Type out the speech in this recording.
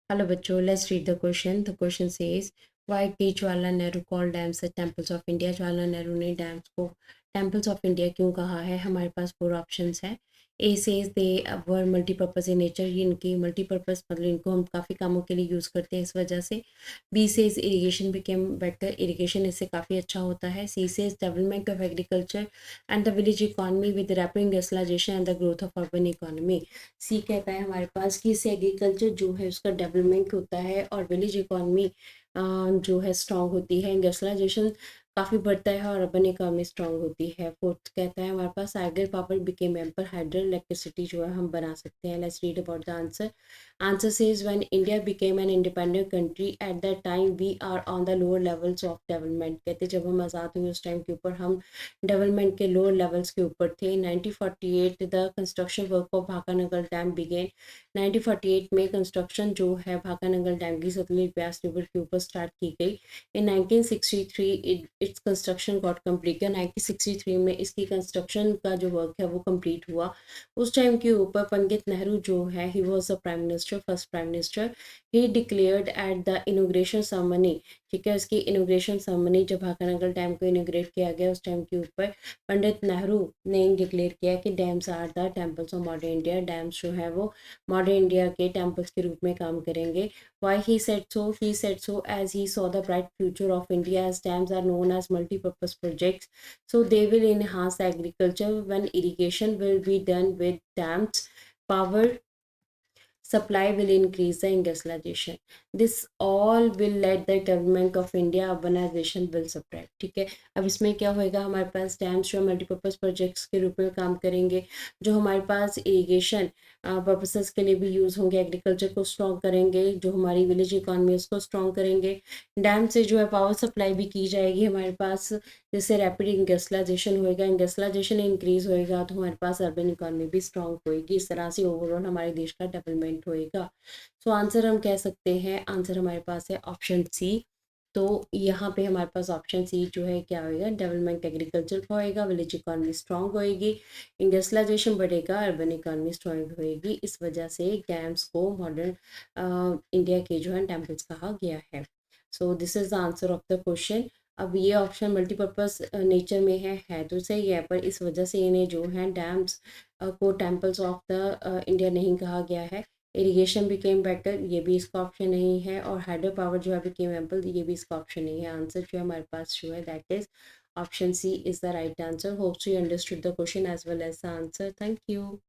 Hello बच्चों, let's read the question. The question says, why did Jawaharlal Nehru call dams the temples of India? Jawaharlal Nehru ने dams को temples of India क्यों कहा है? हमारे पास 4 options हैं. A says they were multipurpose in nature, ये इनकी मल्टीपर्पज़ मतलब इनको हम काफ़ी कामों के लिए यूज़ करते हैं इस वजह से. B says irrigation became better, irrigation इससे काफ़ी अच्छा होता है. C says development of agriculture and the village economy with rapid industrialisation and the growth of urban economy. C कहता है हमारे पास कि इससे एग्रीकल्चर जो है उसका डेवलपमेंट होता है और विलेज इकॉनमी जो है स्ट्रांग होती है, इंडस्ट्रियलाइजेशन काफ़ी बढ़ता है और अर्बन इकॉनमी स्ट्रांग होती है. फोर्थ कहता है हमारे पास hydro power became ample, hydro electricity जो है हम बना सकते हैं. Let's read about the answer. Answer says when India became an independent country at that time we are on the lower levels of development. कहते जब हम आज़ाद हुए उस टाइम के ऊपर हम डेवलपमेंट के लोअर लेवल्स के ऊपर थे. 1948 the construction work of Bhakhanagar dam began. 1948 में कंस्ट्रक्शन जो है भाखानगर डैम की सतलुज ब्यास रिवर के ऊपर स्टार्ट की गई. इन 1963 इट्स कंस्ट्रक्शन गॉट कंप्लीट. 1963 में इसकी कंस्ट्रक्शन का जो वर्क है वो कंप्लीट हुआ. उस टाइम के ऊपर पंडित नेहरू जो है he was the prime minister, first prime minister. He declared at the inauguration ceremony, ठीक है, उसकी इनोग्रेशन सेरेमनी जब भाखानगर डैम को इनोग्रेट किया गया उस टाइम के ऊपर पंडित नेहरू ने डिक्लेयर किया कि dams are the temples of modern India. Dams जो है वो मॉडर्न इंडिया के टेम्पल्स के रूप में काम करेंगे. Why he said so? He said so as he saw the bright future of India as dams are known as multipurpose projects. So they will enhance agriculture when irrigation will be done with dams. Power supply will increase the industrialization. This all will let the development of India, urbanization will spread. ठीक है, अब इसमें क्या होएगा, हमारे पास dams जो multipurpose projects के रूप में काम करेंगे, जो हमारे पास इरिगेशन पर्पसेस के लिए भी यूज़ होंगे, एग्रीकल्चर को स्ट्रॉन्ग करेंगे, जो हमारी विलेज इकॉनमी उसको स्ट्रॉन्ग करेंगे. डैम से जो है पावर सप्लाई भी की जाएगी हमारे पास, जिससे रैपिड इंडस्ट्रियलाइजेशन होएगा. इंडस्ट्रियलाइजेशन इंक्रीज होएगा तो हमारे पास अर्बन इकॉनमी भी स्ट्रॉन्ग होएगी. इस तरह से ओवरऑल हमारे देश का डेवलपमेंट होएगा. सो आंसर हम कह सकते हैं, आंसर हमारे पास है ऑप्शन सी. तो यहाँ पे हमारे पास ऑप्शन सी जो है क्या होएगा, डेवलपमेंट एग्रीकल्चर का होएगा, विलेज इकॉनमी स्ट्रॉन्ग होएगी, इंडस्ट्रियलाइजेशन बढ़ेगा, अर्बन इकॉनमी स्ट्रॉन्ग होएगी. इस वजह से डैम्स को मॉडर्न इंडिया के जो है टेम्पल्स कहा गया है. So this is the answer of the question. अब ये ऑप्शन मल्टीपर्पज़ नेचर में है तो सही है, पर इस वजह से इन्हें जो है डैम्स को टेम्पल्स ऑफ द इंडिया नहीं कहा गया है. इरिगेशन बिकेम बेटर, ये भी इसका ऑप्शन नहीं है. और हाइड्रो पावर जो है बिकेम एम्पल, ये भी इसका ऑप्शन नहीं है. आंसर जो है हमारे पास जो है that is option C is the right answer. Hopes you understood the question as well as the answer. Thank you.